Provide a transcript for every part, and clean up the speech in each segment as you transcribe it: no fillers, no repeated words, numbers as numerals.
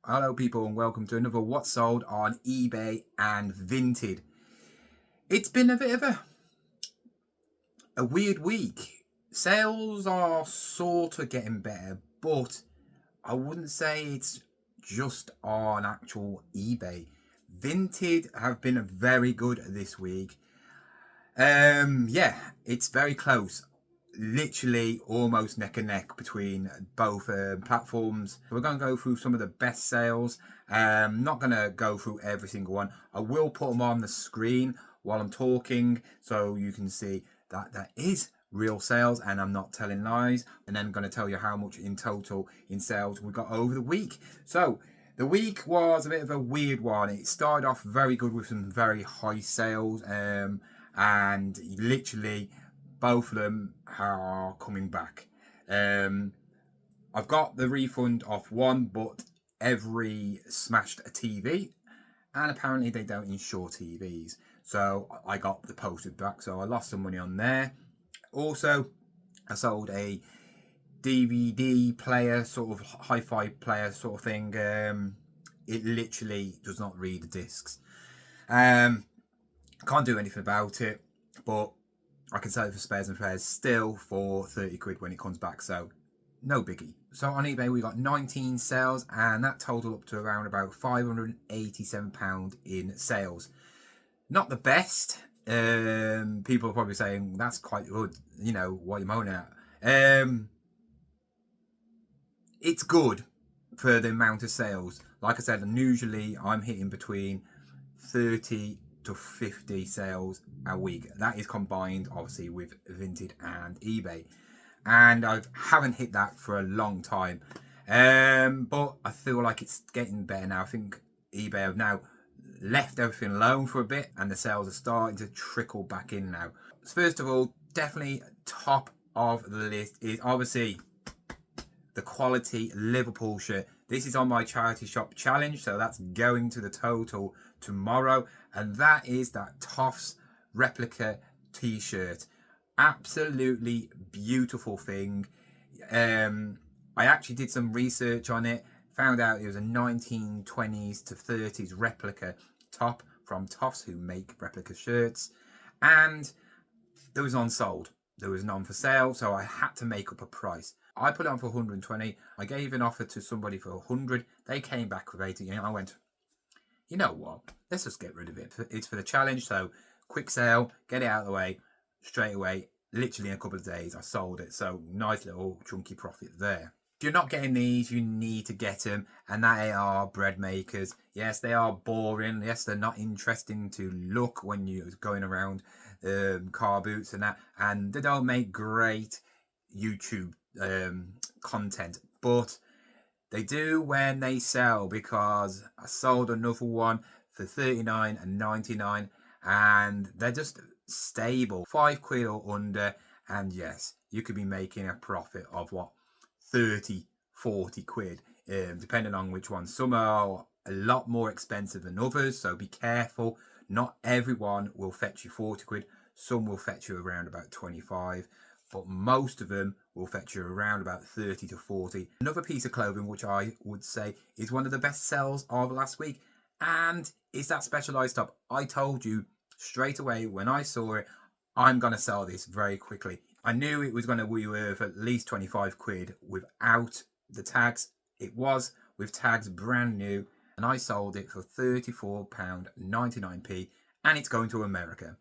Hello people and welcome to another What Sold on eBay and Vinted. It's been a bit of a weird week. Sales are sort of getting better, but I wouldn't say it's just on actual eBay. Vinted have been very good this week. Yeah, it's very close. Literally almost neck and neck between both platforms. We're going to go through some of the best sales. Not going to go through every single one. I will put them on the screen while I'm talking so you can see that that is real sales and I'm not telling lies. And then I'm going to tell you how much in total in sales we got over the week. So the week was a bit of a weird one. It started off very good with some very high sales, and literally both of them are coming back. I've got the refund off one, but every smashed a TV, and apparently they don't insure TVs. So I got the posted back, so I lost some money on there. Also, I sold a DVD player, sort of hi-fi player sort of thing. It literally does not read the discs. Can't do anything about it, but I can sell it for spares and fares still for 30 quid when it comes back, so no biggie. So on eBay we got 19 sales and that totaled up to around about £587 in sales. Not the best. People are probably saying that's quite good, what are you moaning at? It's good for the amount of sales. Like I said, usually I'm hitting between 30 to 50 sales a week. That is combined obviously with Vinted and eBay, and I haven't hit that for a long time, but I feel like it's getting better now. I think eBay have now left everything alone for a bit and the sales are starting to trickle back in now. So first of all, definitely top of the list is obviously the quality Liverpool shirt. This is on my charity shop challenge, so that's going to the total tomorrow, and that is that Toffs replica t-shirt. Absolutely beautiful thing. I actually did some research on it, found out it was a 1920s to 30s replica top from Toffs, who make replica shirts, and there was none sold. There was none for sale, so I had to make up a price. I put it on for 120. I gave an offer to somebody for 100. They came back with 80, and I went, you know what? Let's just get rid of it. It's for the challenge, so quick sale, get it out of the way straight away. Literally in a couple of days, I sold it. So nice little chunky profit there. If you're not getting these, you need to get them, and they are bread makers. Yes, they are boring. Yes, they're not interesting to look when you're going around car boots and that, and they don't make great YouTube content, but they do when they sell, because I sold another one for 39 and 99 and they're just stable, 5 quid or under, and yes, you could be making a profit of what, 30-40 quid, depending on which one. Some are a lot more expensive than others, so be careful. Not everyone will fetch you 40 quid. Some will fetch you around about 25, but most of them will fetch you around about 30 to 40. Another piece of clothing which I would say is one of the best sells of last week, and it's that Specialized top. I told you straight away when I saw it, I'm going to sell this very quickly. I knew it was going to be worth at least 25 quid without the tags. It was with tags, brand new, and I sold it for £34.99p, and it's going to America.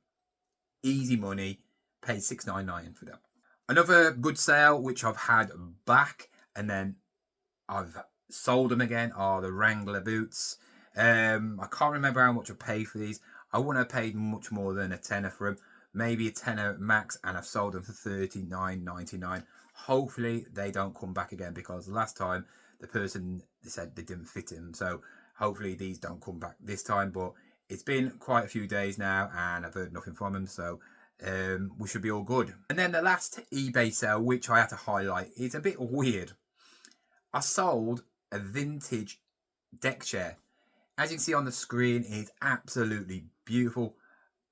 Easy money, paid $6.99 for that. Another good sale which I've had back and then I've sold them again are the Wrangler boots. I can't remember how much I paid for these. I wouldn't have paid much more than a tenner for them, maybe a tenner max, and I've sold them for $39.99. Hopefully they don't come back again, because last time the person said they didn't fit him, so hopefully these don't come back this time. But it's been quite a few days now and I've heard nothing from them, so we should be all good. And then the last eBay sale which I had to highlight is a bit weird. I sold a vintage deck chair. As you can see on the screen, it's absolutely beautiful.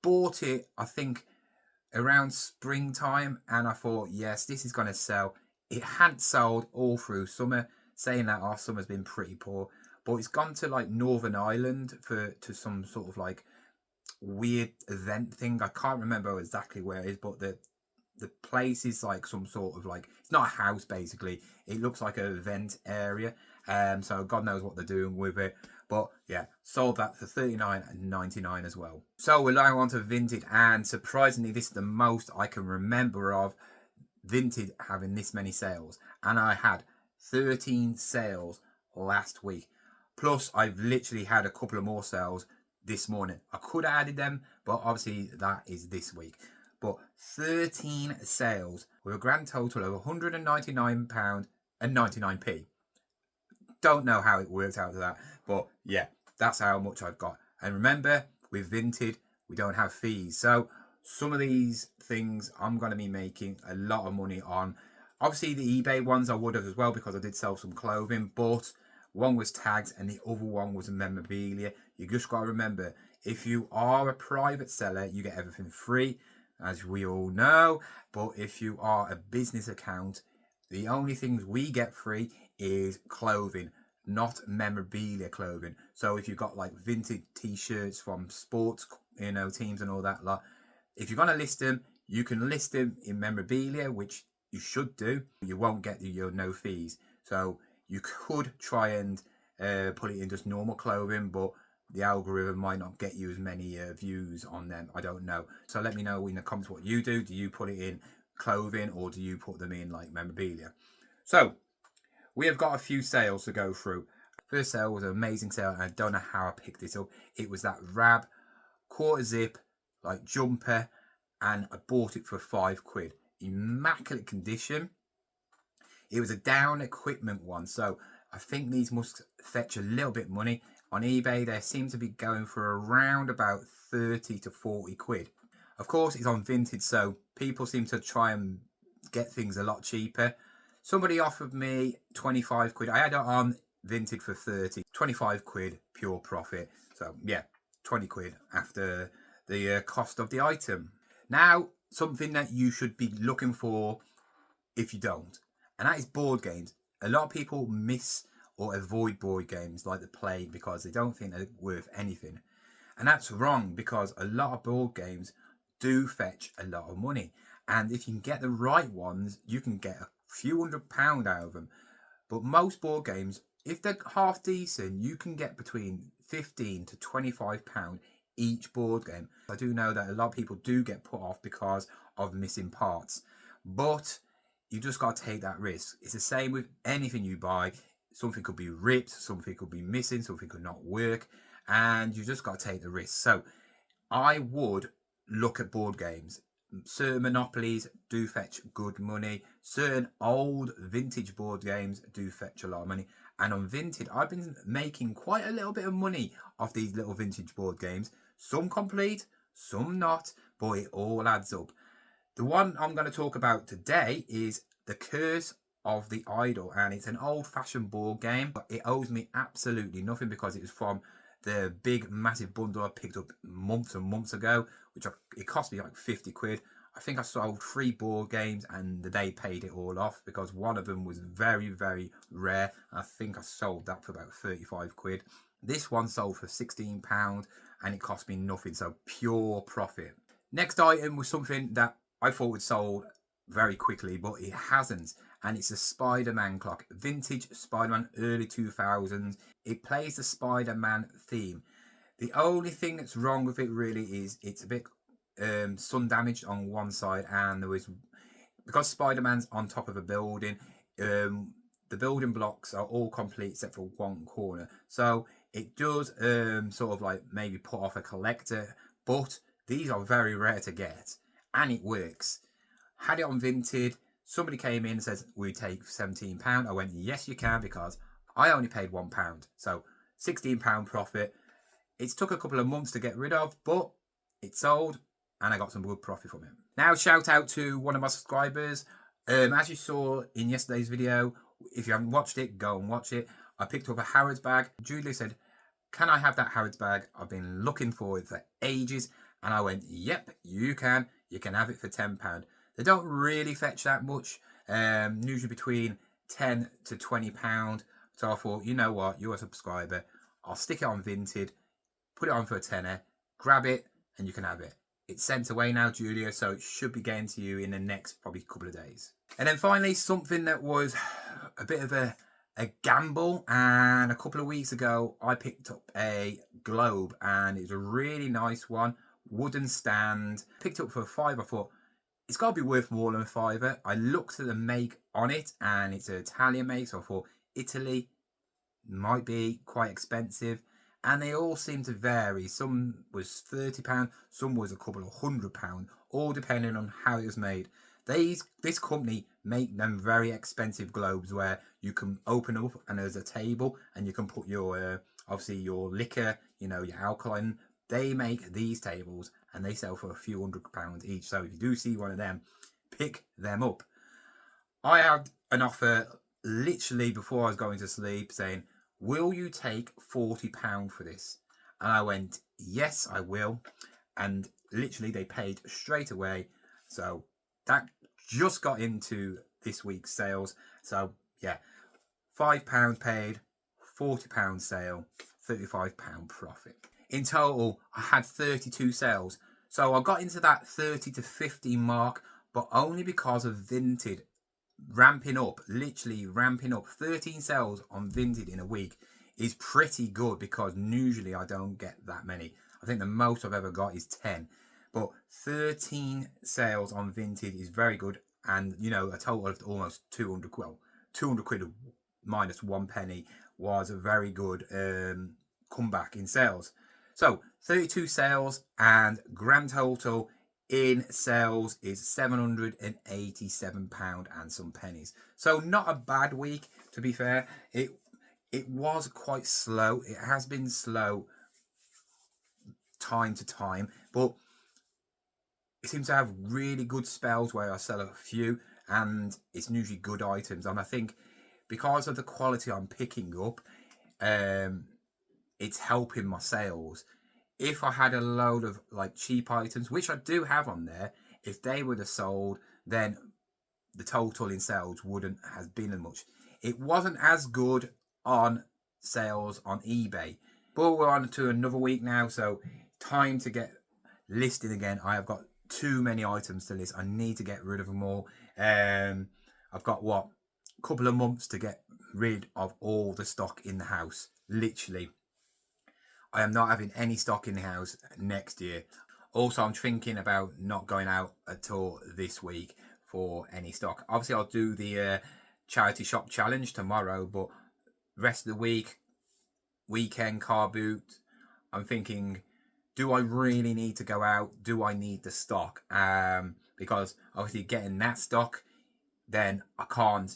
Bought it, I think, around springtime, and I thought, yes, this is going to sell. It hadn't sold all through summer, saying that our summer's been pretty poor, but it's gone to like Northern Ireland to some sort of like weird event thing. I can't remember exactly where it is, but the place is like some sort of like, it's not a house basically, it looks like an event area. So God knows what they're doing with it, but yeah, sold that for $39.99 as well. So we're now on to Vinted, and surprisingly this is the most I can remember of Vinted having this many sales, and I had 13 sales last week, plus I've literally had a couple of more sales this morning. I could have added them, but obviously that is this week. But 13 sales with a grand total of £199.99. Don't know how it worked out to that, but yeah, that's how much I've got. And remember, with Vinted, we don't have fees. So some of these things I'm going to be making a lot of money on. Obviously, the eBay ones I would have as well, because I did sell some clothing, but one was tags and the other one was memorabilia. You just got to remember, if you are a private seller, you get everything free, as we all know. But if you are a business account, the only things we get free is clothing, not memorabilia clothing. So if you've got like vintage t-shirts from sports, teams and all that lot, if you're going to list them, you can list them in memorabilia, which you should do. You won't get your no fees. So you could try and put it in just normal clothing, but the algorithm might not get you as many views on them. I don't know. So let me know in the comments what you do. Do you put it in clothing, or do you put them in like memorabilia? So we have got a few sales to go through. First sale was an amazing sale, and I don't know how I picked this up. It was that Rab quarter zip like jumper, and I bought it for £5. Immaculate condition. It was a down equipment one, so I think these must fetch a little bit of money. On eBay, they seem to be going for around about 30 to 40 quid. Of course, it's on Vinted, so people seem to try and get things a lot cheaper. Somebody offered me 25 quid. I had it on Vinted for 30. 25 quid, pure profit. So yeah, 20 quid after the cost of the item. Now, something that you should be looking for if you don't, and that is board games. A lot of people miss or avoid board games like the Plague because they don't think they're worth anything. And that's wrong, because a lot of board games do fetch a lot of money. And if you can get the right ones, you can get a few £100 out of them. But most board games, if they're half decent, you can get between £15 to £25 each board game. I do know that a lot of people do get put off because of missing parts, but you just got to take that risk. It's the same with anything you buy. Something could be ripped, something could be missing, something could not work, and you just got to take the risk. So I would look at board games. Certain monopolies do fetch good money. Certain old vintage board games do fetch a lot of money. And on Vinted, I've been making quite a little bit of money off these little vintage board games. Some complete, some not, but it all adds up. The one I'm going to talk about today is The Curse of the Idol, and it's an old-fashioned board game, but it owes me absolutely nothing because it was from the big massive bundle I picked up months and months ago, which it cost me like 50 quid. I think I sold 3 board games and they paid it all off, because one of them was very, very rare. I think I sold that for about 35 quid. This one sold for £16 and it cost me nothing, so pure profit. Next item was something that I thought would sold very quickly, but it hasn't, and it's a Spider-Man clock. Vintage Spider-Man, early 2000s. It plays the Spider-Man theme. The only thing that's wrong with it really is it's a bit sun damaged on one side, and because Spider-Man's on top of a building, the building blocks are all complete except for one corner, so it does sort of like maybe put off a collector, but these are very rare to get and it works. Had it on Vinted. Somebody came in and says, we take £17. I went, yes you can, because I only paid £1, so £16 profit. It's took a couple of months to get rid of, but it sold and I got some good profit from it. Now, shout out to one of my subscribers. As you saw in yesterday's video, if you haven't watched it, go and watch it. I picked up a Harrods bag. Julie said, can I have that Harrods bag? I've been looking for it for ages. And I went, yep, you can. You can have it for £10. They don't really fetch that much, usually between £10 to £20. So I thought, you know what, you're a subscriber, I'll stick it on Vinted, put it on for a tenner, grab it, and you can have it. It's sent away now, Julia, so it should be getting to you in the next probably couple of days. And then finally, something that was a bit of a gamble, and a couple of weeks ago I picked up a globe, and it was a really nice one, wooden stand. Picked up for a £5. I thought it's got to be worth more than a £5. I looked at the make on it, and it's an Italian make, so I thought Italy might be quite expensive, and they all seem to vary. Some was £30, some was a couple of £100, all depending on how it was made. This company make them very expensive globes where you can open up and there's a table and you can put your obviously your liquor, you know, your alkaline. They make these tables and they sell for a few £100 each. So if you do see one of them, pick them up. I had an offer literally before I was going to sleep saying, will you take £40 for this? And I went, yes, I will. And literally they paid straight away. So that just got into this week's sales. So yeah, £5 paid, £40 sale, £35 profit. In total, I had 32 sales. So I got into that 30 to 50 mark, but only because of Vinted ramping up, literally ramping up. 13 sales on Vinted in a week is pretty good, because usually I don't get that many. I think the most I've ever got is 10. But 13 sales on Vinted is very good, and you know, a total of almost 200 quid. Well, 200 quid minus 1 penny was a very good comeback in sales. So 32 sales, and grand total in sales is £787 and some pennies. So not a bad week, to be fair. It was quite slow. It has been slow time to time, but it seems to have really good spells where I sell a few, and it's usually good items. And I think because of the quality I'm picking up, it's helping my sales. If I had a load of like cheap items, which I do have on there, if they would have sold, then the total in sales wouldn't have been as much. It wasn't as good on sales on eBay, but we're on to another week now, so time to get listing again. I have got too many items to list. I need to get rid of them all. I've got a couple of months to get rid of all the stock in the house. Literally, I am not having any stock in the house next year. Also, I'm thinking about not going out at all this week for any stock. Obviously, I'll do the charity shop challenge tomorrow, but rest of the week, weekend car boot, I'm thinking, do I really need to go out? Do I need the stock? Because obviously getting that stock, then I can't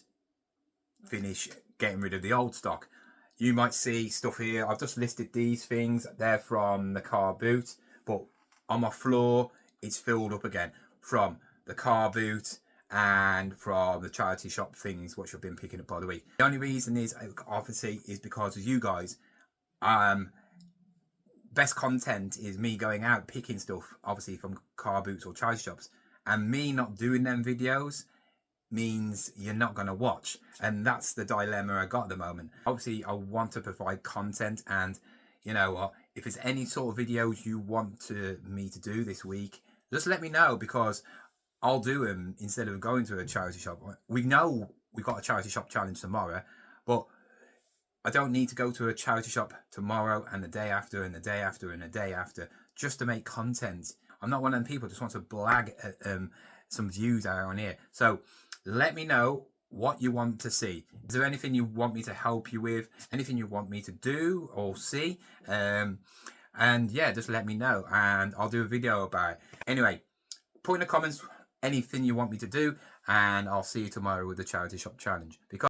finish getting rid of the old stock. You might see stuff here. I've just listed these things. They're from the car boot, but on my floor, it's filled up again from the car boot and from the charity shop things, which I've been picking up by the week. The only reason is, obviously, is because of you guys. Best content is me going out picking stuff, obviously from car boots or charity shops, and me not doing them videos means you're not going to watch, and that's the dilemma I got at the moment. Obviously, I want to provide content, and you know what, if there's any sort of videos you want me to do this week, just let me know, because I'll do them instead of going to a charity shop. We know we've got a charity shop challenge tomorrow, but I don't need to go to a charity shop tomorrow and the day after and the day after and the day after just to make content. I'm not one of them people who just want to blag some views out on here. So let me know what you want to see. Is there anything you want me to help you with? Anything you want me to do or see? And yeah, just let me know and I'll do a video about it. Anyway, put in the comments anything you want me to do, and I'll see you tomorrow with the charity shop challenge. Because